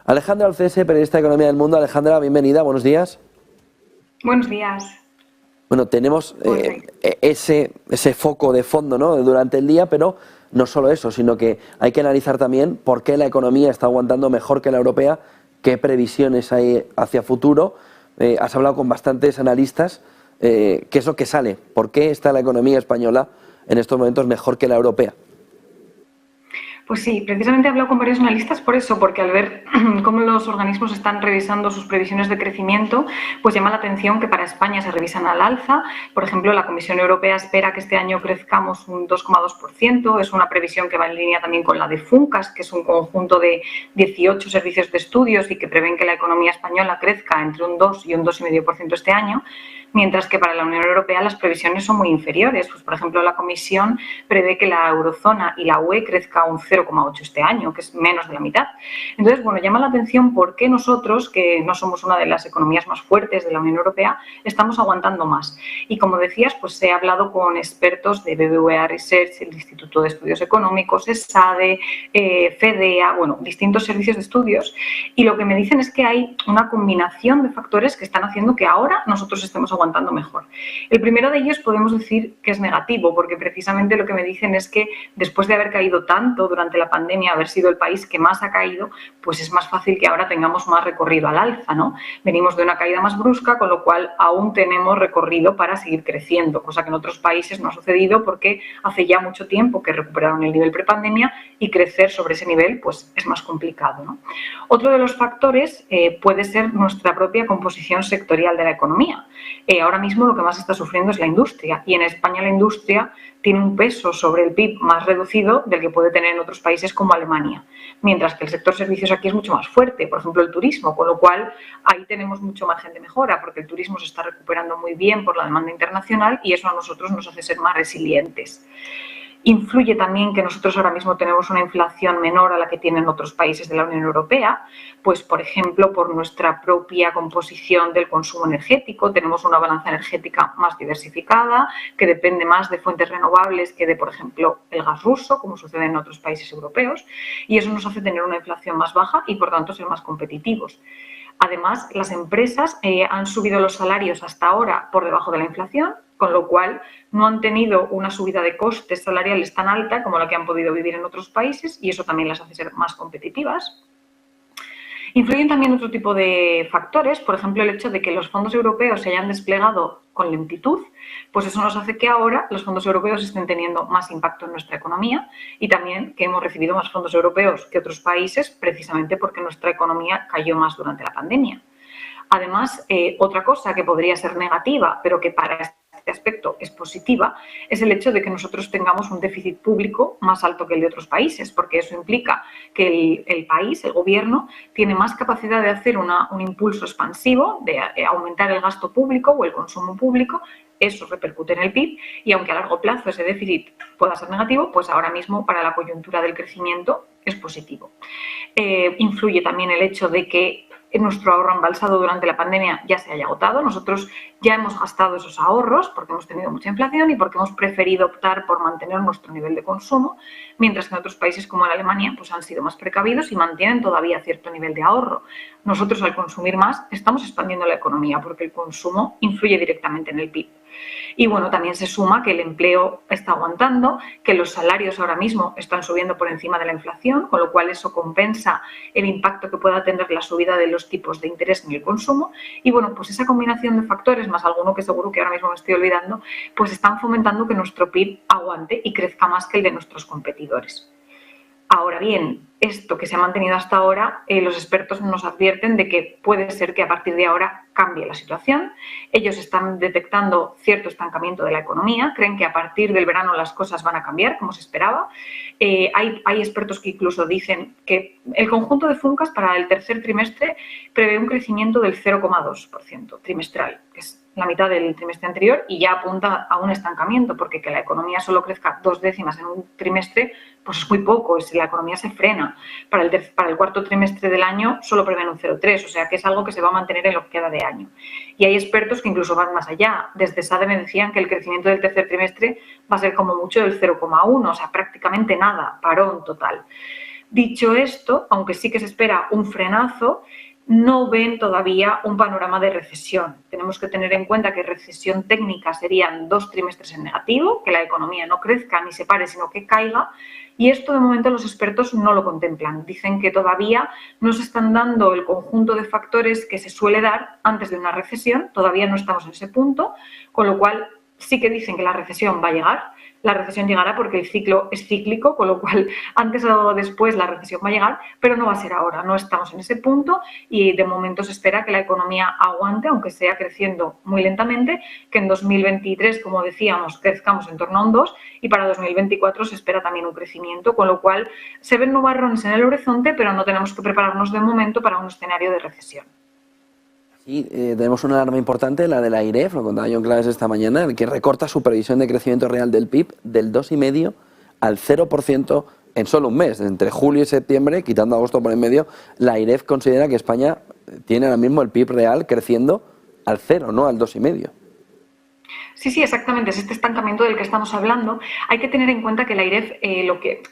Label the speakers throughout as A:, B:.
A: Alejandra Alcese, periodista de Economía del Mundo. Alejandra, bienvenida, buenos días.
B: Buenos días.
A: Bueno, tenemos ese foco de fondo, ¿no?, durante el día, pero no solo eso, sino que hay que analizar también por qué la economía está aguantando mejor que la europea, qué previsiones hay hacia futuro. Has hablado con bastantes analistas. ¿Qué es lo que sale? ¿Por qué está la economía española en estos momentos mejor que la europea?
B: Pues sí, precisamente he hablado con varios analistas por eso, porque al ver cómo los organismos están revisando sus previsiones de crecimiento, pues llama la atención que para España se revisan al alza. Por ejemplo, la Comisión Europea espera que este año crezcamos un 2,2%, es una previsión que va en línea también con la de Funcas, que es un conjunto de 18 servicios de estudios y que prevén que la economía española crezca entre un 2 y un 2,5% este año, mientras que para la Unión Europea las previsiones son muy inferiores. Pues, por ejemplo, la Comisión prevé que la eurozona y la UE crezca un 0,8 este año, que es menos de la mitad. Entonces, bueno, llama la atención por qué nosotros, que no somos una de las economías más fuertes de la Unión Europea, estamos aguantando más. Y como decías, pues he hablado con expertos de BBVA Research, el Instituto de Estudios Económicos, ESADE, FEDEA, bueno, distintos servicios de estudios, y lo que me dicen es que hay una combinación de factores que están haciendo que ahora nosotros estemos aguantando mejor. El primero de ellos podemos decir que es negativo, porque precisamente lo que me dicen es que después de haber caído tanto durante la pandemia, haber sido el país que más ha caído, pues es más fácil que ahora tengamos más recorrido al alza, ¿no? Venimos de una caída más brusca, con lo cual aún tenemos recorrido para seguir creciendo, cosa que en otros países no ha sucedido porque hace ya mucho tiempo que recuperaron el nivel prepandemia y crecer sobre ese nivel pues es más complicado, ¿no? Otro de los factores puede ser nuestra propia composición sectorial de la economía. Ahora mismo lo que más está sufriendo es la industria, y en España la industria tiene un peso sobre el PIB más reducido del que puede tener en otros países como Alemania, mientras que el sector servicios aquí es mucho más fuerte, por ejemplo el turismo, con lo cual ahí tenemos mucho margen de mejora, porque el turismo se está recuperando muy bien por la demanda internacional y eso a nosotros nos hace ser más resilientes. Influye también que nosotros ahora mismo tenemos una inflación menor a la que tienen otros países de la Unión Europea, pues por ejemplo por nuestra propia composición del consumo energético. Tenemos una balanza energética más diversificada, que depende más de fuentes renovables que de, por ejemplo, el gas ruso, como sucede en otros países europeos, y eso nos hace tener una inflación más baja y por tanto ser más competitivos. Además, las empresas han subido los salarios hasta ahora por debajo de la inflación, con lo cual no han tenido una subida de costes salariales tan alta como la que han podido vivir en otros países, y eso también las hace ser más competitivas. Influyen también otro tipo de factores, por ejemplo, el hecho de que los fondos europeos se hayan desplegado con lentitud, pues eso nos hace que ahora los fondos europeos estén teniendo más impacto en nuestra economía, y también que hemos recibido más fondos europeos que otros países precisamente porque nuestra economía cayó más durante la pandemia. Además, otra cosa que podría ser negativa, pero que para este aspecto es positiva, es el hecho de que nosotros tengamos un déficit público más alto que el de otros países, porque eso implica que el país, el gobierno, tiene más capacidad de hacer un impulso expansivo, de aumentar el gasto público o el consumo público. Eso repercute en el PIB, y aunque a largo plazo ese déficit pueda ser negativo, pues ahora mismo para la coyuntura del crecimiento es positivo. Influye también el hecho de que nuestro ahorro embalsado durante la pandemia ya se haya agotado. Nosotros ya hemos gastado esos ahorros porque hemos tenido mucha inflación y porque hemos preferido optar por mantener nuestro nivel de consumo, mientras que en otros países como en Alemania pues han sido más precavidos y mantienen todavía cierto nivel de ahorro. Nosotros, al consumir más, estamos expandiendo la economía porque el consumo influye directamente en el PIB. Y bueno, también se suma que el empleo está aguantando, que los salarios ahora mismo están subiendo por encima de la inflación, con lo cual eso compensa el impacto que pueda tener la subida de los tipos de interés en el consumo. Y bueno, pues esa combinación de factores, más alguno que seguro que ahora mismo me estoy olvidando, pues están fomentando que nuestro PIB aguante y crezca más que el de nuestros competidores. Ahora bien, esto que se ha mantenido hasta ahora, los expertos nos advierten de que puede ser que a partir de ahora cambie la situación. Ellos están detectando cierto estancamiento de la economía, creen que a partir del verano las cosas van a cambiar como se esperaba. Hay expertos que incluso dicen que el conjunto de Funcas para el tercer trimestre prevé un crecimiento del 0,2% trimestral, que es la mitad del trimestre anterior, y ya apunta a un estancamiento, porque que la economía solo crezca 2 décimas en un trimestre, pues es muy poco, la economía se frena. Para el cuarto trimestre del año solo prevén un 0,3, o sea que es algo que se va a mantener en lo que queda de año. Y hay expertos que incluso van más allá. Desde SADE me decían que el crecimiento del tercer trimestre va a ser como mucho del 0,1, o sea, prácticamente nada, parón total. Dicho esto, aunque sí que se espera un frenazo, no ven todavía un panorama de recesión. Tenemos que tener en cuenta que recesión técnica serían 2 trimestres en negativo, que la economía no crezca ni se pare, sino que caiga, y esto de momento los expertos no lo contemplan. Dicen que todavía no se están dando el conjunto de factores que se suele dar antes de una recesión, todavía no estamos en ese punto, con lo cual sí que dicen que la recesión va a llegar. La recesión llegará porque el ciclo es cíclico, con lo cual antes o después la recesión va a llegar, pero no va a ser ahora, no estamos en ese punto y de momento se espera que la economía aguante, aunque sea creciendo muy lentamente, que en 2023, como decíamos, crezcamos en torno a un 2 y para 2024 se espera también un crecimiento, con lo cual se ven nubarrones en el horizonte, pero no tenemos que prepararnos de momento para un escenario de recesión.
A: Sí, tenemos una alarma importante, la de la AIREF, lo contaba John Claves esta mañana, el que recorta su previsión de crecimiento real del PIB del 2,5% al 0% en solo un mes, entre julio y septiembre, quitando agosto por en medio. La AIREF considera que España tiene ahora mismo el PIB real creciendo al 0, no al 2,5%.
B: Sí, exactamente, es este estancamiento del que estamos hablando. Hay que tener en cuenta que la AIREF,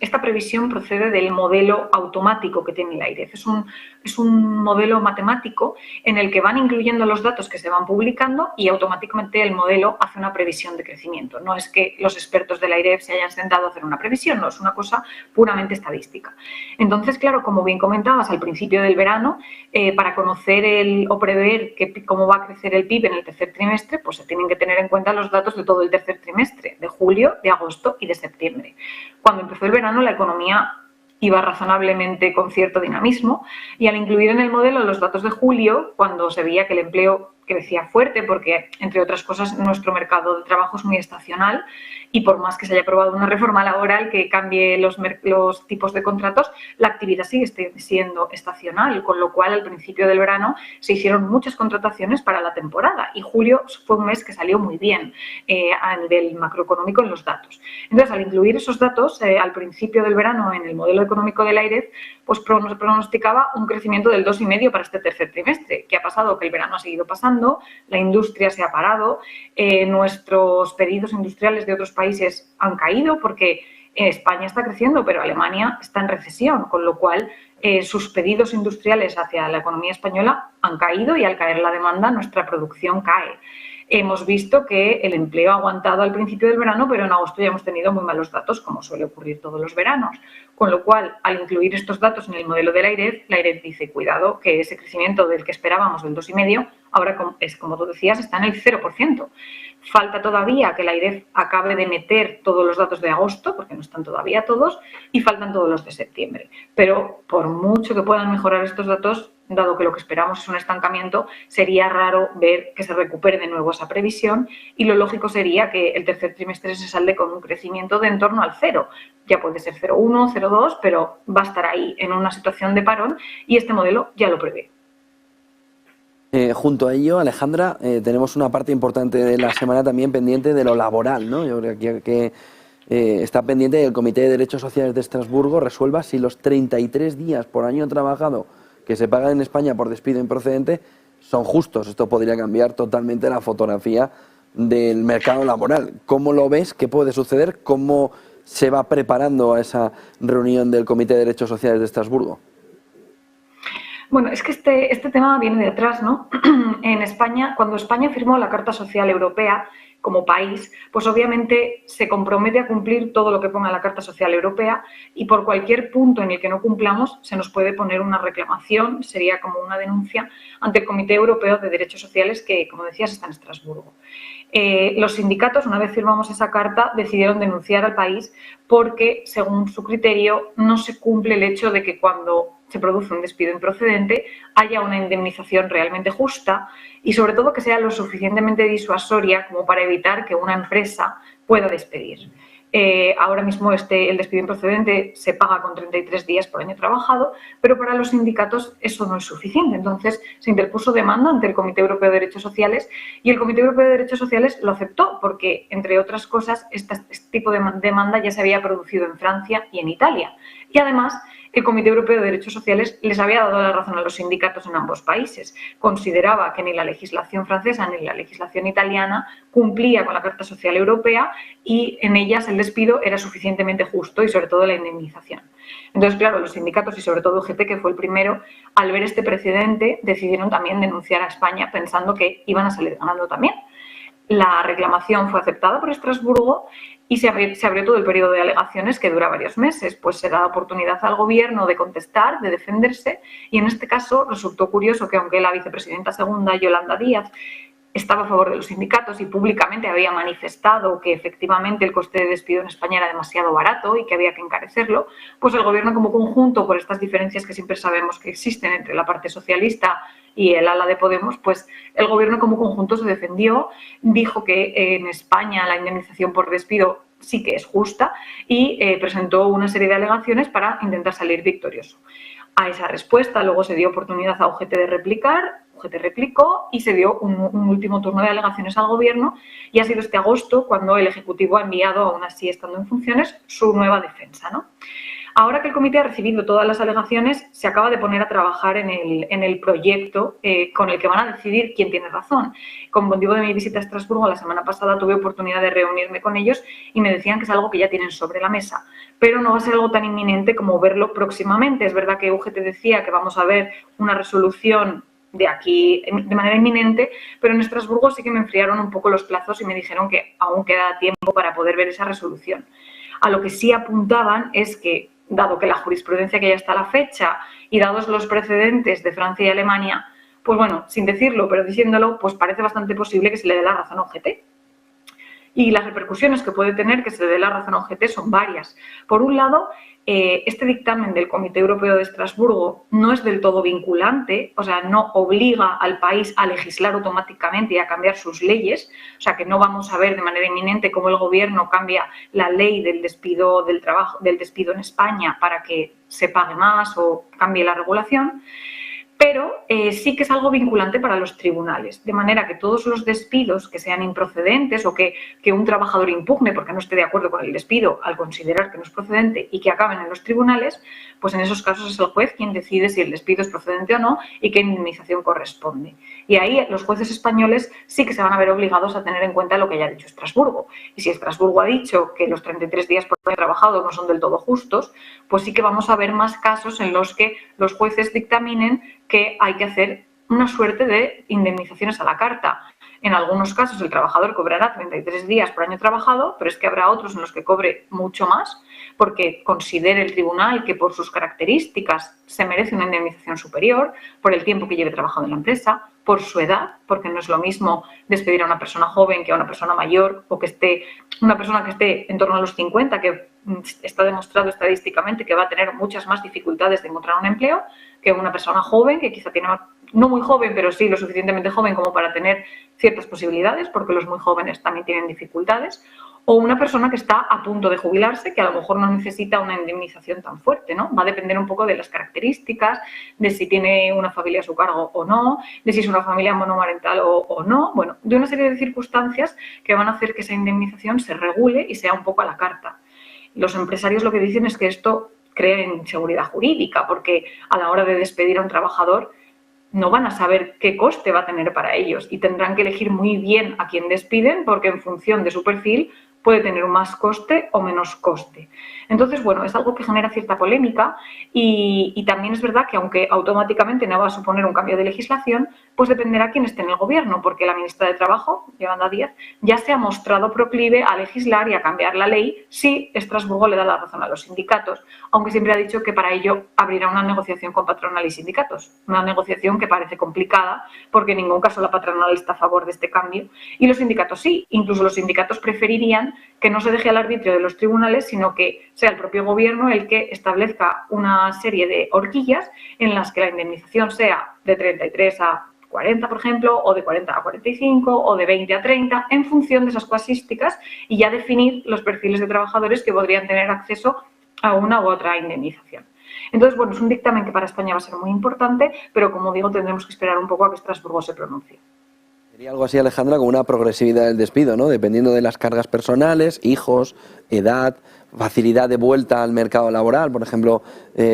B: esta previsión procede del modelo automático que tiene la AIREF. Es un modelo matemático en el que van incluyendo los datos que se van publicando y automáticamente el modelo hace una previsión de crecimiento. No es que los expertos de la AIREF se hayan sentado a hacer una previsión, no, es una cosa puramente estadística. Entonces, claro, como bien comentabas al principio del verano, para conocer o prever cómo va a crecer el PIB en el tercer trimestre, pues se tienen que tener en cuenta los datos de todo el tercer trimestre, de julio, de agosto y de septiembre. Cuando empezó el verano, la economía iba razonablemente con cierto dinamismo y al incluir en el modelo los datos de julio, cuando se veía que el empleo crecía fuerte porque, entre otras cosas, nuestro mercado de trabajo es muy estacional y por más que se haya aprobado una reforma laboral que cambie los tipos de contratos, la actividad sigue siendo estacional, con lo cual al principio del verano se hicieron muchas contrataciones para la temporada y julio fue un mes que salió muy bien a nivel macroeconómico en los datos. Entonces, al incluir esos datos al principio del verano en el modelo económico del AIREF, pues pronosticaba un crecimiento del 2,5% para este tercer trimestre. ¿Qué ha pasado? Que el verano ha seguido pasando, la industria se ha parado, nuestros pedidos industriales de otros países han caído porque España está creciendo, pero Alemania está en recesión, con lo cual sus pedidos industriales hacia la economía española han caído y al caer la demanda nuestra producción cae. Hemos visto que el empleo ha aguantado al principio del verano, pero en agosto ya hemos tenido muy malos datos, como suele ocurrir todos los veranos. Con lo cual, al incluir estos datos en el modelo de la AIREF dice, cuidado, que ese crecimiento del que esperábamos, del 2,5%, ahora, como tú decías, está en el 0%. Falta todavía que la AIREF acabe de meter todos los datos de agosto, porque no están todavía todos, y faltan todos los de septiembre. Pero por mucho que puedan mejorar estos datos, dado que lo que esperamos es un estancamiento, sería raro ver que se recupere de nuevo esa previsión y lo lógico sería que el tercer trimestre se salde con un crecimiento de en torno al 0. Ya puede ser 0,1, 0,2, pero va a estar ahí en una situación de parón y este modelo ya lo prevé.
A: Junto a ello, Alejandra, tenemos una parte importante de la semana también pendiente de lo laboral, ¿no? Yo creo que está pendiente que el Comité de Derechos Sociales de Estrasburgo resuelva si los 33 días por año trabajado que se pagan en España por despido improcedente son justos. Esto podría cambiar totalmente la fotografía del mercado laboral. ¿Cómo lo ves? ¿Qué puede suceder? ¿Cómo se va preparando a esa reunión del Comité de Derechos Sociales de Estrasburgo?
B: Bueno, es que este tema viene de atrás, ¿no? En España, cuando España firmó la Carta Social Europea como país, pues obviamente se compromete a cumplir todo lo que ponga la Carta Social Europea y por cualquier punto en el que no cumplamos se nos puede poner una reclamación, sería como una denuncia ante el Comité Europeo de Derechos Sociales que, como decías, está en Estrasburgo. Los sindicatos, una vez firmamos esa carta, decidieron denunciar al país porque, según su criterio, no se cumple el hecho de que cuando se produce un despido improcedente haya una indemnización realmente justa y, sobre todo, que sea lo suficientemente disuasoria como para evitar que una empresa pueda despedir. Ahora mismo el despido improcedente se paga con 33 días por año trabajado, pero para los sindicatos eso no es suficiente. Entonces se interpuso demanda ante el Comité Europeo de Derechos Sociales y el Comité Europeo de Derechos Sociales lo aceptó porque, entre otras cosas, este tipo de demanda ya se había producido en Francia y en Italia. Y además el Comité Europeo de Derechos Sociales les había dado la razón a los sindicatos en ambos países. Consideraba que ni la legislación francesa ni la legislación italiana cumplía con la Carta Social Europea y en ellas el despido era suficientemente justo y sobre todo la indemnización. Entonces, claro, los sindicatos y sobre todo UGT, que fue el primero, al ver este precedente decidieron también denunciar a España pensando que iban a salir ganando también. La reclamación fue aceptada por Estrasburgo y se abrió todo el periodo de alegaciones que dura varios meses, pues se da la oportunidad al gobierno de contestar, de defenderse, y en este caso resultó curioso que aunque la vicepresidenta segunda, Yolanda Díaz, estaba a favor de los sindicatos y públicamente había manifestado que efectivamente el coste de despido en España era demasiado barato y que había que encarecerlo, pues el gobierno como conjunto, por estas diferencias que siempre sabemos que existen entre la parte socialista y el ala de Podemos, pues el gobierno como conjunto se defendió, dijo que en España la indemnización por despido sí que es justa y presentó una serie de alegaciones para intentar salir victorioso. A esa respuesta luego se dio oportunidad a UGT de replicar, UGT replicó y se dio un último turno de alegaciones al gobierno y ha sido este agosto cuando el Ejecutivo ha enviado, aún así estando en funciones, su nueva defensa, ¿no? Ahora que el comité ha recibido todas las alegaciones, se acaba de poner a trabajar en el proyecto con el que van a decidir quién tiene razón. Con motivo de mi visita a Estrasburgo la semana pasada tuve oportunidad de reunirme con ellos y me decían que es algo que ya tienen sobre la mesa, pero no va a ser algo tan inminente como verlo próximamente. Es verdad que UGT decía que vamos a ver una resolución de aquí de manera inminente, pero en Estrasburgo sí que me enfriaron un poco los plazos y me dijeron que aún queda tiempo para poder ver esa resolución. A lo que sí apuntaban es que, dado que la jurisprudencia que ya está a la fecha y dados los precedentes de Francia y Alemania, pues bueno, sin decirlo, pero diciéndolo, pues parece bastante posible que se le dé la razón a UGT. Y las repercusiones que puede tener que se le dé la razón a UGT son varias. Por un lado, este dictamen del Comité Europeo de Estrasburgo no es del todo vinculante, o sea, no obliga al país a legislar automáticamente y a cambiar sus leyes, o sea, que no vamos a ver de manera inminente cómo el gobierno cambia la ley del despido en España para que se pague más o cambie la regulación. Pero sí que es algo vinculante para los tribunales, de manera que todos los despidos que sean improcedentes o que un trabajador impugne porque no esté de acuerdo con el despido al considerar que no es procedente y que acaben en los tribunales, pues en esos casos es el juez quien decide si el despido es procedente o no y qué indemnización corresponde. Y ahí los jueces españoles sí que se van a ver obligados a tener en cuenta lo que ya ha dicho Estrasburgo. Y si Estrasburgo ha dicho que los 33 días por año trabajado no son del todo justos, pues sí que vamos a ver más casos en los que los jueces dictaminen que hay que hacer una suerte de indemnizaciones a la carta. En algunos casos el trabajador cobrará 33 días por año trabajado, pero es que habrá otros en los que cobre mucho más porque considere el tribunal que por sus características se merece una indemnización superior, por el tiempo que lleve trabajado en la empresa, por su edad, porque no es lo mismo despedir a una persona joven que a una persona mayor o que esté una persona que esté en torno a los 50, que está demostrado estadísticamente que va a tener muchas más dificultades de encontrar un empleo que una persona joven, que quizá tiene, no muy joven, pero sí lo suficientemente joven como para tener ciertas posibilidades, porque los muy jóvenes también tienen dificultades, o una persona que está a punto de jubilarse, que a lo mejor no necesita una indemnización tan fuerte, ¿no? Va a depender un poco de las características, de si tiene una familia a su cargo o no, de si es una familia monomarental o no, bueno, de una serie de circunstancias que van a hacer que esa indemnización se regule y sea un poco a la carta. Los empresarios lo que dicen es que esto crea inseguridad jurídica, porque a la hora de despedir a un trabajador no van a saber qué coste va a tener para ellos y tendrán que elegir muy bien a quién despiden porque en función de su perfil puede tener más coste o menos coste. Entonces, bueno, es algo que genera cierta polémica y también es verdad que aunque automáticamente no va a suponer un cambio de legislación, pues dependerá quién esté en el gobierno, porque la ministra de Trabajo, Yolanda Díaz, ya se ha mostrado proclive a legislar y a cambiar la ley si Estrasburgo le da la razón a los sindicatos, aunque siempre ha dicho que para ello abrirá una negociación con patronal y sindicatos, una negociación que parece complicada porque en ningún caso la patronal está a favor de este cambio y los sindicatos sí, incluso los sindicatos preferirían que no se deje al arbitrio de los tribunales, sino que sea el propio gobierno el que establezca una serie de horquillas en las que la indemnización sea de 33 a 40, por ejemplo, o de 40 a 45, o de 20 a 30, en función de esas casuísticas y ya definir los perfiles de trabajadores que podrían tener acceso a una u otra indemnización. Entonces, bueno, es un dictamen que para España va a ser muy importante, pero como digo, tendremos que esperar un poco a que Estrasburgo se pronuncie.
A: Sería algo así, Alejandra, como una progresividad del despido, ¿no? Dependiendo de las cargas personales, hijos, edad, facilidad de vuelta al mercado laboral, por ejemplo,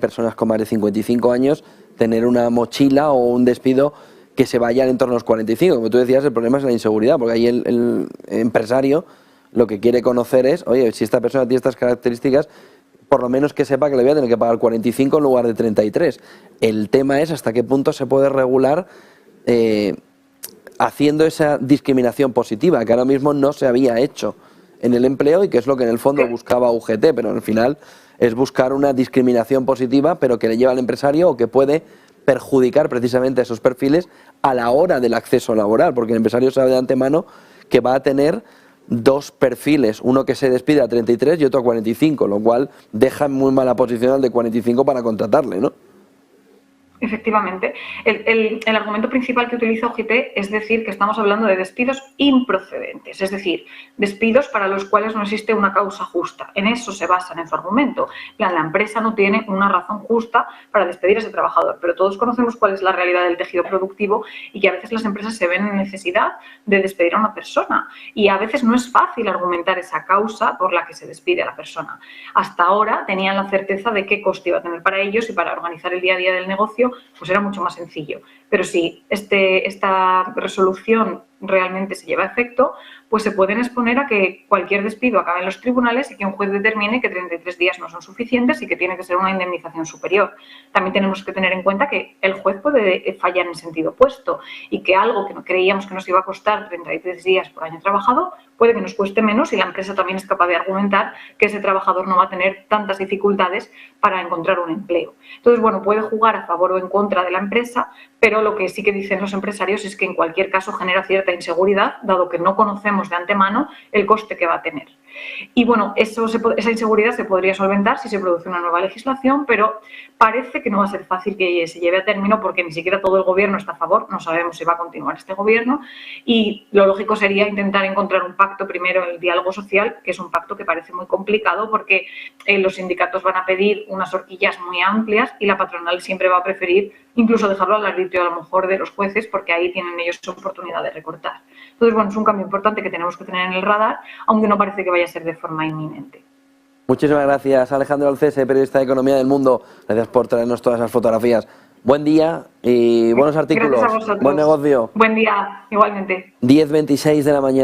A: personas con más de 55 años, tener una mochila o un despido que se vaya en torno a los 45. Como tú decías, el problema es la inseguridad, porque ahí el empresario lo que quiere conocer es, oye, si esta persona tiene estas características, por lo menos que sepa que le voy a tener que pagar 45 en lugar de 33. El tema es hasta qué punto se puede regular haciendo esa discriminación positiva, que ahora mismo no se había hecho en el empleo y que es lo que en el fondo buscaba UGT, pero al final es buscar una discriminación positiva, pero que le lleva al empresario o que puede perjudicar precisamente a esos perfiles a la hora del acceso laboral, porque el empresario sabe de antemano que va a tener dos perfiles, uno que se despide a 33 y otro a 45, lo cual deja en muy mala posición al de 45 para contratarle, ¿no?
B: Efectivamente. El argumento principal que utiliza UGT es decir que estamos hablando de despidos improcedentes, es decir, despidos para los cuales no existe una causa justa. En eso se basan en su argumento. La empresa no tiene una razón justa para despedir a ese trabajador, pero todos conocemos cuál es la realidad del tejido productivo y que a veces las empresas se ven en necesidad de despedir a una persona y a veces no es fácil argumentar esa causa por la que se despide a la persona. Hasta ahora tenían la certeza de qué coste iba a tener para ellos y para organizar el día a día del negocio pues era mucho más sencillo. Pero si esta resolución realmente se lleva a efecto, pues se pueden exponer a que cualquier despido acabe en los tribunales y que un juez determine que 33 días no son suficientes y que tiene que ser una indemnización superior. También tenemos que tener en cuenta que el juez puede fallar en sentido opuesto y que algo que no creíamos que nos iba a costar 33 días por año trabajado puede que nos cueste menos y la empresa también es capaz de argumentar que ese trabajador no va a tener tantas dificultades para encontrar un empleo. Entonces, bueno, puede jugar a favor o en contra de la empresa, pero lo que sí que dicen los empresarios es que en cualquier caso genera cierta inseguridad, dado que no conocemos de antemano el coste que va a tener. Y bueno, esa inseguridad se podría solventar si se produce una nueva legislación, pero parece que no va a ser fácil que se lleve a término porque ni siquiera todo el gobierno está a favor, no sabemos si va a continuar este gobierno y lo lógico sería intentar encontrar un pacto primero en el diálogo social, que es un pacto que parece muy complicado porque los sindicatos van a pedir unas horquillas muy amplias y la patronal siempre va a preferir incluso dejarlo al arbitrio a lo mejor de los jueces porque ahí tienen ellos oportunidad de recortar. Entonces, bueno, es un cambio importante que tenemos que tener en el radar, aunque no parece que vaya a ser de forma inminente.
A: Muchísimas gracias, Alejandro Alcese, periodista de Economía del Mundo. Gracias por traernos todas esas fotografías. Buen día y buenos artículos.
B: Gracias a vosotros.
A: Buen negocio.
B: Buen día, igualmente.
A: 10:26 de la mañana.